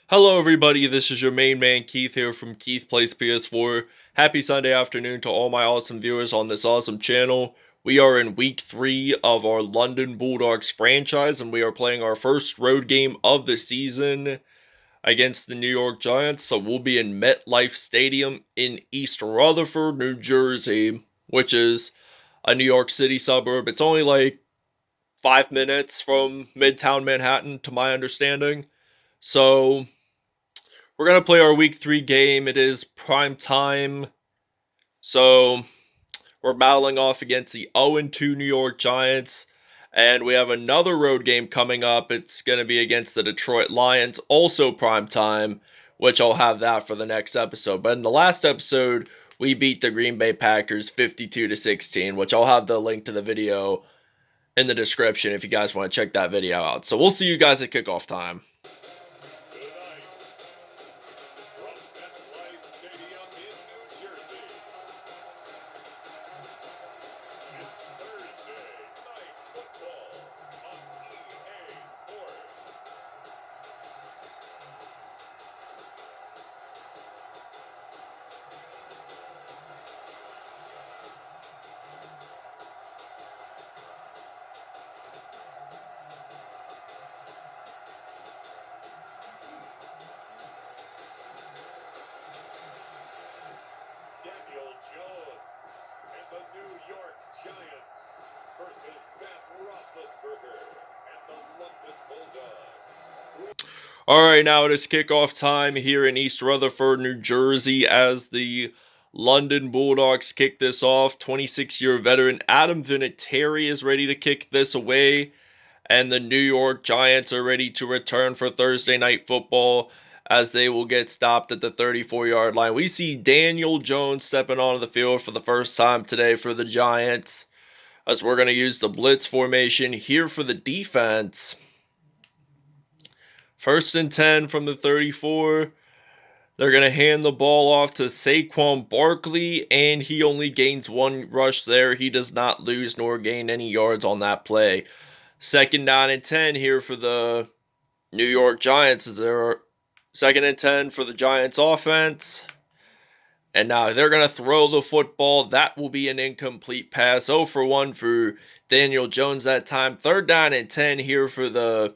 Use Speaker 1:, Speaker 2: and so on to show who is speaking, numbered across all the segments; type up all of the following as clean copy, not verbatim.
Speaker 1: Hello everybody, this is your main man Keith here from Keith Plays PS4. Happy Sunday afternoon to all my awesome viewers on this awesome channel. We are in week 3 of our London Bulldogs franchise and we are playing our first road game of the season against the New York Giants. So we'll be in MetLife Stadium in East Rutherford, New Jersey, which is a New York City suburb. It's only like 5 minutes from Midtown Manhattan to my understanding. So we're going to play our week 3 game. It is prime time. So we're battling off against the 0-2 New York Giants. And we have another road game coming up. It's going to be against the Detroit Lions, also prime time, which I'll have that for the next episode. But in the last episode, we beat the Green Bay Packers 52-16, which I'll have the link to the video in the description if you guys want to check that video out. So we'll see you guys at kickoff time.
Speaker 2: From MetLife Stadium in New Jersey. It's Thursday Night Football on EA Sports. Daniel Jones and the New York Giants versus Ben Roethlisberger and the London Bulldogs.
Speaker 1: Alright, now it is kickoff time here in East Rutherford, New Jersey, as the London Bulldogs kick this off. 26-year veteran Adam Vinatieri is ready to kick this away, and the New York Giants are ready to return for Thursday Night Football, as they will get stopped at the 34-yard line. We see Daniel Jones stepping onto the field for the first time today for the Giants, as we're going to use the blitz formation here for the defense. 1st and 10 from the 34. They're going to hand the ball off to Saquon Barkley, and he only gains 1 rush there. He does not lose nor gain any yards on that play. 2nd down and 10 here for the New York Giants. Is there 2nd and 10 for the Giants offense? And now they're going to throw the football. That will be an incomplete pass. 0 for 1 for Daniel Jones that time. 3rd down and 10 here for the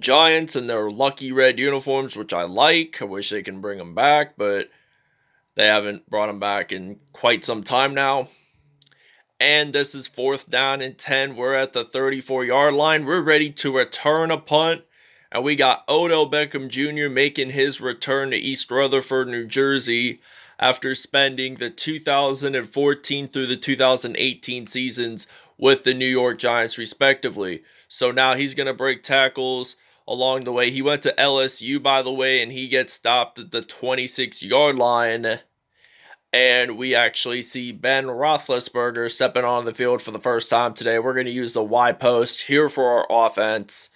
Speaker 1: Giants in their lucky red uniforms, which I like. I wish they can bring them back, but they haven't brought them back in quite some time now. And this is 4th down and 10. We're at the 34-yard line. We're ready to return a punt. And we got Odell Beckham Jr. making his return to East Rutherford, New Jersey, after spending the 2014 through the 2018 seasons with the New York Giants, respectively. So now he's going to break tackles along the way. He went to LSU, by the way, and he gets stopped at the 26-yard line. And we actually see Ben Roethlisberger stepping on the field for the first time today. We're going to use the Y post here for our offense,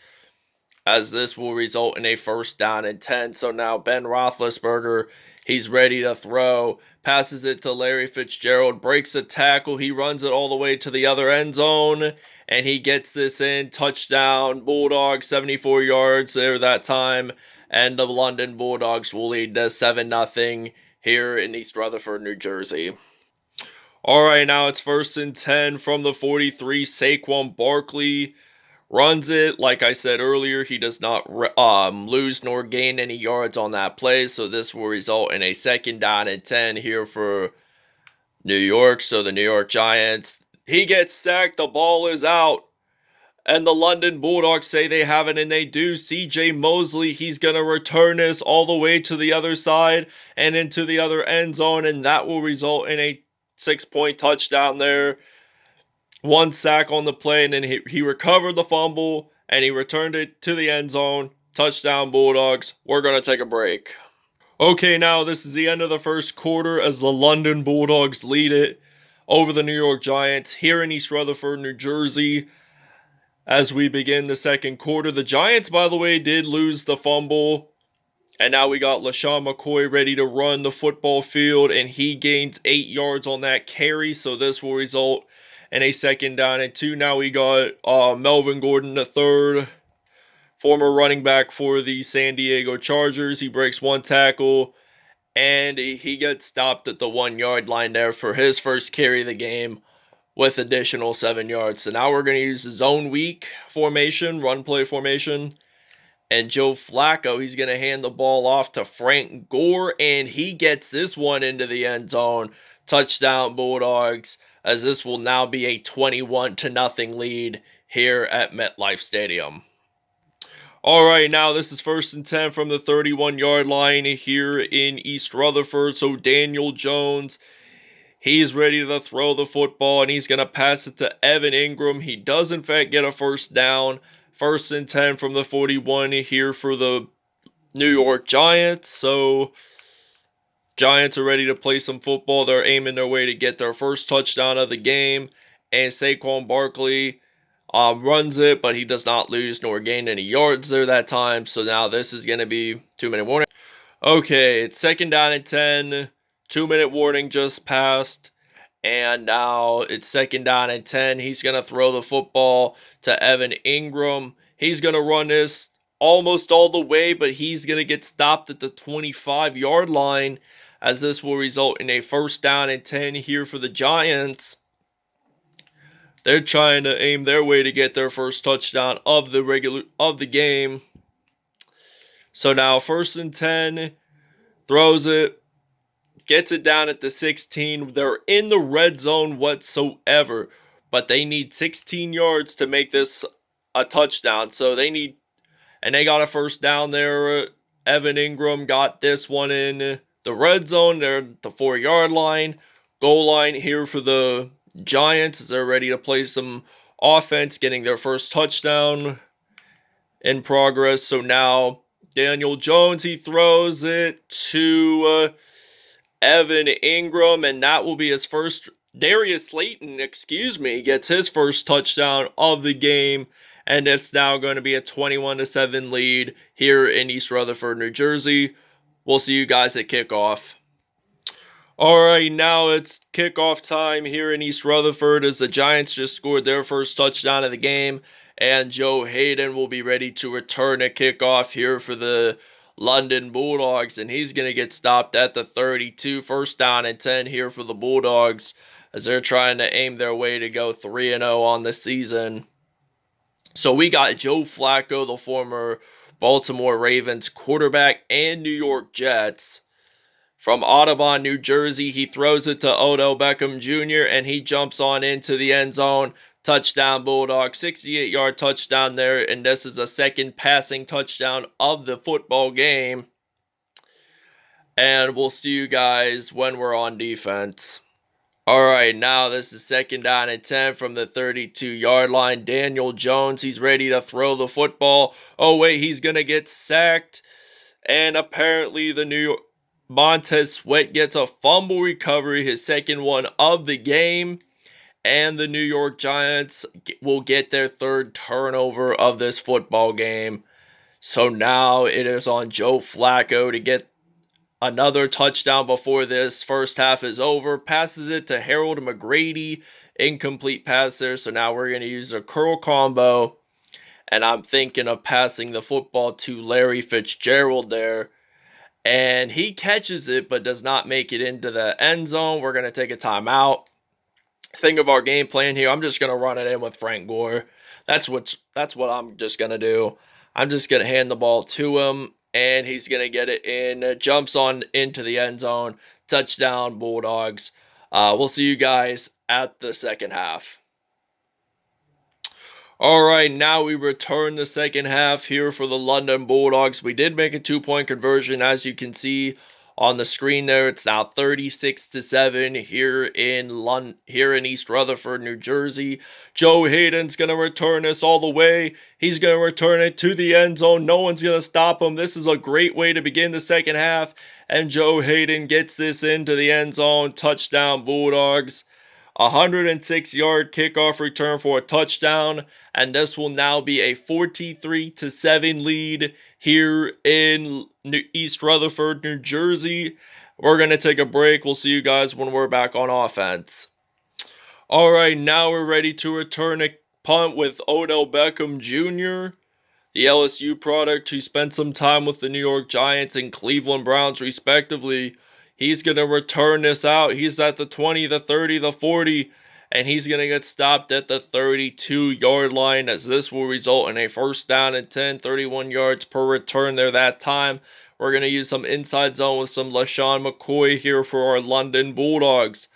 Speaker 1: as this will result in a 1st down and 10. So now Ben Roethlisberger, he's ready to throw. Passes it to Larry Fitzgerald, breaks a tackle. He runs it all the way to the other end zone, and he gets this in. Touchdown, Bulldogs, 74 yards there that time. And the London Bulldogs will lead to 7-0 here in East Rutherford, New Jersey. Alright, now it's 1st and 10 from the 43. Saquon Barkley runs it. Like I said earlier, he does not lose nor gain any yards on that play. So this will result in a 2nd down and 10 here for New York. So the New York Giants, he gets sacked. The ball is out. And the London Bulldogs say they have it, and they do. CJ Mosley, he's going to return this all the way to the other side and into the other end zone. And that will result in a 6-point touchdown there. 1 sack on the play, and then he recovered the fumble, and he returned it to the end zone. Touchdown, Bulldogs. We're going to take a break. Okay, now this is the end of the first quarter as the London Bulldogs lead it over the New York Giants here in East Rutherford, New Jersey. As we begin the second quarter, the Giants, by the way, did lose the fumble. And now we got LaShawn McCoy ready to run the football field, and he gains 8 yards on that carry. So this will result in a 2nd down and 2. Now we got Melvin Gordon the third former running back for the San Diego Chargers. He breaks one tackle, and he gets stopped at the 1 yard line there for his first carry of the game with additional 7 yards. So now we're going to use the zone weak formation, run play formation. And Joe Flacco, he's going to hand the ball off to Frank Gore, and he gets this one into the end zone. Touchdown Bulldogs, as this will now be a 21-0 lead here at MetLife Stadium. All right, now this is 1st and 10 from the 31-yard line here in East Rutherford. So Daniel Jones, he's ready to throw the football, and he's going to pass it to Evan Ingram. He does, in fact, get a first down. 1st and 10 from the 41 here for the New York Giants. So Giants are ready to play some football. They're aiming their way to get their first touchdown of the game. And Saquon Barkley runs it, but he does not lose nor gain any yards there that time. So now this is going to be 2-minute warning. Okay, it's 2nd down and 10. 2-minute warning just passed. And now it's 2nd down and 10. He's going to throw the football to Evan Ingram. He's going to run this almost all the way, but he's going to get stopped at the 25-yard line, as this will result in a 1st down and 10 here for the Giants. They're trying to aim their way to get their first touchdown of the game. So now 1st and 10, throws it. Gets it down at the 16. They're in the red zone whatsoever, but they need 16 yards to make this a touchdown. So they got a first down there. Evan Ingram got this one in the red zone. They're at the 4-yard line. Goal line here for the Giants as they're ready to play some offense, getting their first touchdown in progress. So now Daniel Jones, he throws it to Evan Ingram, and that will be his first. Darius Slayton, gets his first touchdown of the game, and it's now going to be a 21-7 lead here in East Rutherford, New Jersey. We'll see you guys at kickoff. All right, now it's kickoff time here in East Rutherford as the Giants just scored their first touchdown of the game, and Joe Hayden will be ready to return a kickoff here for the London Bulldogs, and he's going to get stopped at the 32. 1st down and 10 here for the Bulldogs as they're trying to aim their way to go 3-0 on the season. So we got Joe Flacco, the former Baltimore Ravens quarterback and New York Jets. From Audubon, New Jersey, he throws it to Odell Beckham Jr., and he jumps on into the end zone. Touchdown Bulldog, 68-yard touchdown there, and this is a 2nd passing touchdown of the football game. And we'll see you guys when we're on defense. All right, now this is 2nd down and 10 from the 32-yard line. Daniel Jones, he's ready to throw the football. Oh, wait, he's going to get sacked. And apparently the New York Montez Sweat gets a fumble recovery, his 2nd one of the game. And the New York Giants will get their 3rd turnover of this football game. So now it is on Joe Flacco to get another touchdown before this first half is over. Passes it to Harold McGrady. Incomplete pass there. So now we're going to use a curl combo. And I'm thinking of passing the football to Larry Fitzgerald there. And he catches it but does not make it into the end zone. We're going to take a timeout. Think of our game plan here. I'm just going to run it in with Frank Gore. That's what I'm just going to do. I'm just going to hand the ball to him, and he's going to get it in. Jumps on into the end zone. Touchdown, Bulldogs. We'll see you guys at the 2nd half. All right, now we return the 2nd half here for the London Bulldogs. We did make a 2-point conversion, as you can see on the screen there. It's now 36-7 here in East Rutherford, New Jersey. Joe Hayden's going to return this all the way. He's going to return it to the end zone. No one's going to stop him. This is a great way to begin the 2nd half. And Joe Hayden gets this into the end zone. Touchdown, Bulldogs. 106-yard kickoff return for a touchdown, and this will now be a 43-7 lead here in East Rutherford, New Jersey. We're going to take a break. We'll see you guys when we're back on offense. All right, now we're ready to return a punt with Odell Beckham Jr. the LSU product who spent some time with the New York Giants and Cleveland Browns respectively. He's going to return this out. He's at the 20, the 30, the 40, and he's going to get stopped at the 32-yard line, as this will result in a first down and 10, 31 yards per return there that time. We're going to use some inside zone with some LaShawn McCoy here for our London Bulldogs.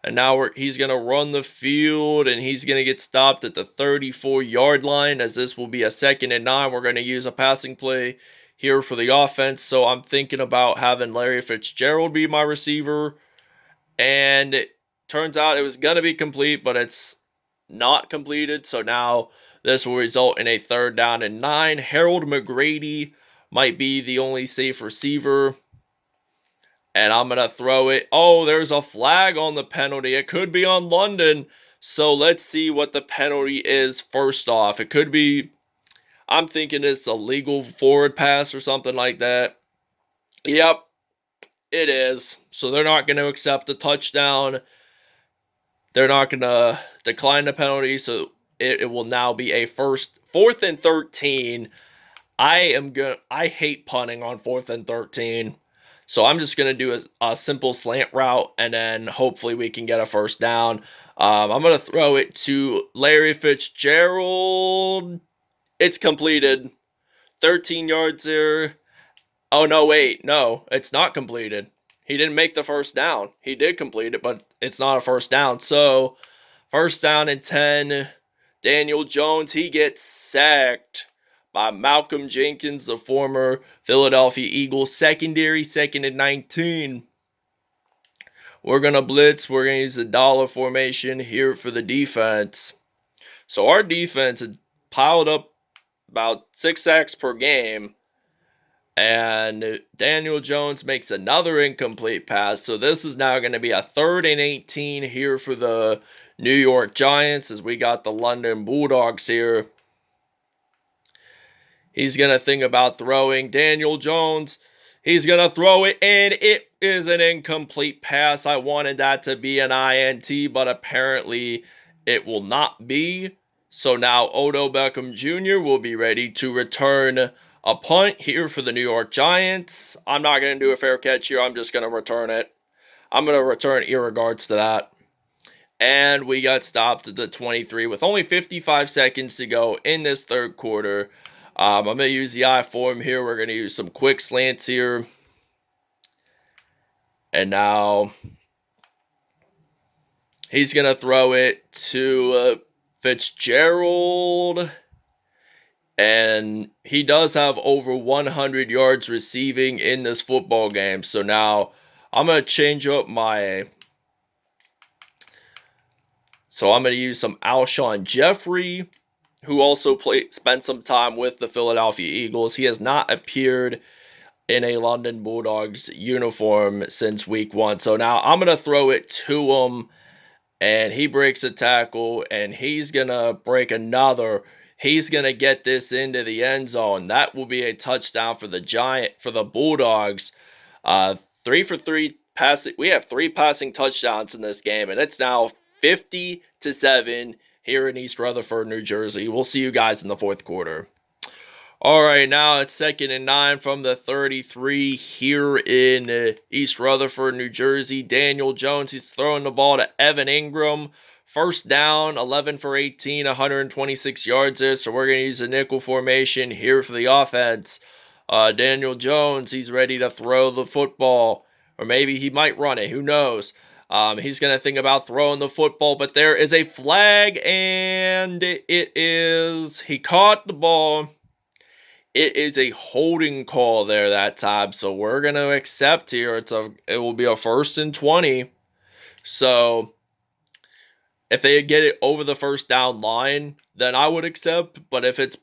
Speaker 1: And now he's going to run the field, and he's going to get stopped at the 34-yard line, as this will be a 2nd and 9. We're going to use a passing play here for the offense. So I'm thinking about having Larry Fitzgerald be my receiver. And it turns out it was going to be complete, but it's not completed. So now this will result in a 3rd down and 9. Harold McGrady might be the only safe receiver. And I'm going to throw it. Oh, there's a flag on the penalty. It could be on London. So let's see what the penalty is first off. It could be, I'm thinking it's a legal forward pass or something like that. Yep, it is. So they're not going to accept the touchdown. They're not going to decline the penalty. So it will now be a 4th and 13. I hate punting on 4th and 13. So I'm just going to do a simple slant route, and then hopefully we can get a first down. I'm going to throw it to Larry Fitzgerald. It's completed. 13 yards there. Oh, no, wait. No, it's not completed. He didn't make the first down. He did complete it, but it's not a first down. So, first down and 10. Daniel Jones, he gets sacked by Malcolm Jenkins, the former Philadelphia Eagles secondary, 2nd and 19. We're going to blitz. We're going to use the dollar formation here for the defense. So our defense had piled up about 6 sacks per game. And Daniel Jones makes another incomplete pass. So this is now going to be a 3rd and 18 here for the New York Giants, as we got the London Bulldogs here. He's going to think about throwing. Daniel Jones, he's going to throw it, and it is an incomplete pass. I wanted that to be an INT, but apparently it will not be. So now Odell Beckham Jr. will be ready to return a punt here for the New York Giants. I'm not going to do a fair catch here. I'm just going to return it. I'm going to return irregards to that. And we got stopped at the 23 with only 55 seconds to go in this 3rd quarter. I'm going to use the I form here. We're going to use some quick slants here. And now he's going to throw it to Fitzgerald. And he does have over 100 yards receiving in this football game. So now I'm going to change up my... So I'm going to use some Alshon Jeffery, who also spent some time with the Philadelphia Eagles. He has not appeared in a London Bulldogs uniform since week 1. So now I'm going to throw it to him, and he breaks a tackle, and he's going to break another. He's going to get this into the end zone. That will be a touchdown for the Bulldogs. 3 for 3 passing. We have 3 passing touchdowns in this game, and it's now 50-7 here in East Rutherford, New Jersey. We'll see you guys in the 4th quarter. All right, now it's 2nd and 9 from the 33 here in East Rutherford, New Jersey. Daniel Jones, he's throwing the ball to Evan Ingram. First down, 11 for 18, 126 yards there. So we're going to use a nickel formation here for the offense. Daniel Jones, he's ready to throw the football. Or maybe he might run it. Who knows? He's going to think about throwing the football. But there is a flag, and he caught the ball. It is a holding call there that time. So we're going to accept here. It will be a 1st and 20. So if they get it over the first down line, then I would accept. But if it's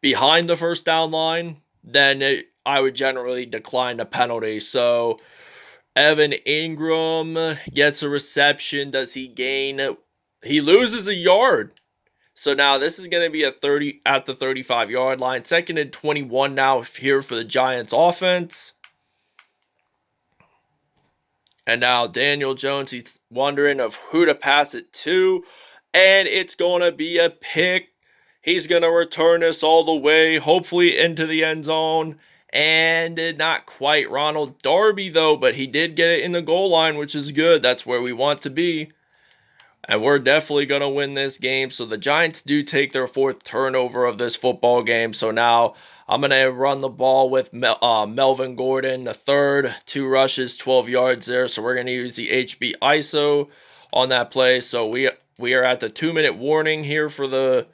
Speaker 1: behind the first down line, then I would generally decline the penalty. So Evan Ingram gets a reception. Does he gain? He loses a yard. So now this is going to be a 30 at the 35-yard line. 2nd and 21 now here for the Giants offense. And now Daniel Jones, he's wondering of who to pass it to. And it's going to be a pick. He's going to return this all the way, hopefully into the end zone. And not quite Ronald Darby, though, but he did get it in the goal line, which is good. That's where we want to be. And we're definitely going to win this game. So the Giants do take their 4th turnover of this football game. So now I'm going to run the ball with Melvin Gordon, the third, 2 rushes, 12 yards there. So we're going to use the HB ISO on that play. So we are at the 2-minute warning here for the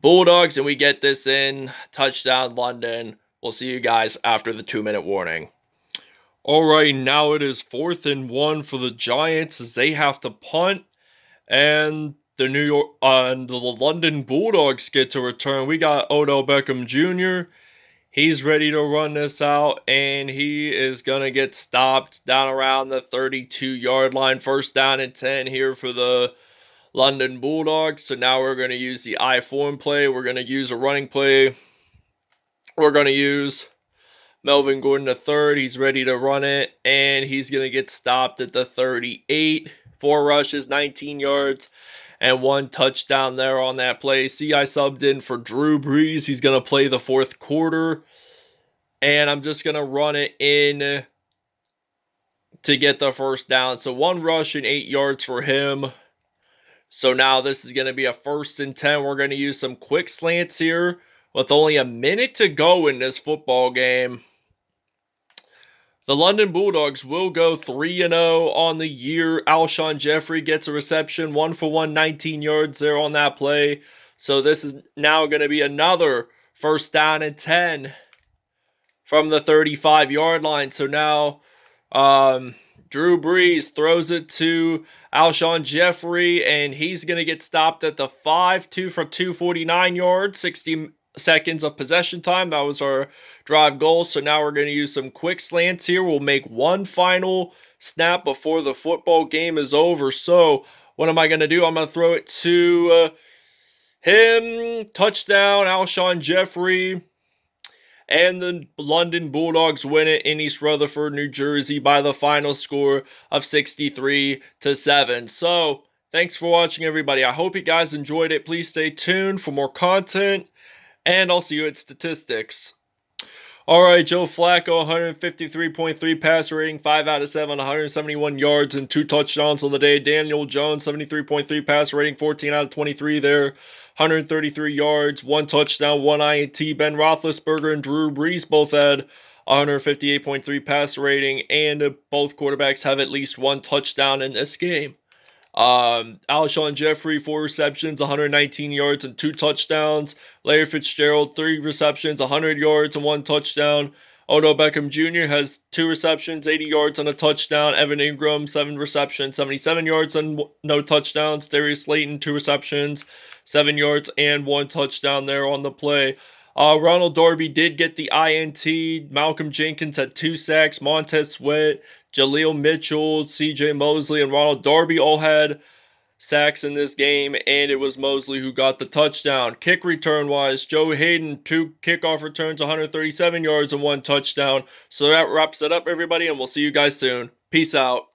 Speaker 1: Bulldogs, and we get this in. Touchdown, London. We'll see you guys after the 2-minute warning. Alright, now it is 4th and 1 for the Giants as they have to punt. And the London Bulldogs get to return. We got Odell Beckham Jr. He's ready to run this out, and he is going to get stopped down around the 32-yard line. 1st down and 10 here for the London Bulldogs. So now we're going to use the I-form play. We're going to use a running play. We're going to use Melvin Gordon III. He's ready to run it, and he's going to get stopped at the 38. 4 rushes, 19 yards, and 1 touchdown there on that play. See, I subbed in for Drew Brees. He's going to play the 4th quarter, and I'm just going to run it in to get the 1st down. So 1 rush and 8 yards for him. So now this is going to be a 1st and 10. We're going to use some quick slants here with only a minute to go in this football game. The London Bulldogs will go 3-0 on the year. Alshon Jeffery gets a reception, 1 for 1, 19 yards there on that play. So this is now going to be another 1st down and 10 from the 35-yard line. So now Drew Brees throws it to Alshon Jeffery, and he's going to get stopped at the 5-2 for 249 yards, 60 seconds of possession time. That was our drive goal. So now we're going to use some quick slants here. We'll make 1 final snap before the football game is over. So what am I going to do? I'm going to throw it to him. Touchdown, Alshon Jeffery. And the London Bulldogs win it in East Rutherford, New Jersey by the final score of 63-7. So thanks for watching, everybody. I hope you guys enjoyed it. Please stay tuned for more content, and I'll see you at statistics. Alright, Joe Flacco, 153.3 passer rating, 5 out of 7, 171 yards and 2 touchdowns on the day. Daniel Jones, 73.3 passer rating, 14 out of 23 there, 133 yards, 1 touchdown, 1 INT. Ben Roethlisberger and Drew Brees both had 158.3 passer rating, and both quarterbacks have at least 1 touchdown in this game. Alshon Jeffery, 4 receptions, 119 yards and 2 touchdowns. Larry Fitzgerald, 3 receptions, 100 yards and 1 touchdown. Odell Beckham Jr. has 2 receptions, 80 yards and a touchdown. Evan Ingram, 7 receptions, 77 yards and no touchdowns. Darius Slayton, 2 receptions, 7 yards and 1 touchdown there on the play. Ronald Darby did get the INT. Malcolm Jenkins had 2 sacks. Montez Sweat, Jaleel Mitchell, CJ Mosley, and Ronald Darby all had sacks in this game, and it was Mosley who got the touchdown. Kick return wise, Joe Hayden, 2 kickoff returns, 137 yards and 1 touchdown. So that wraps it up, everybody, and we'll see you guys soon. Peace out.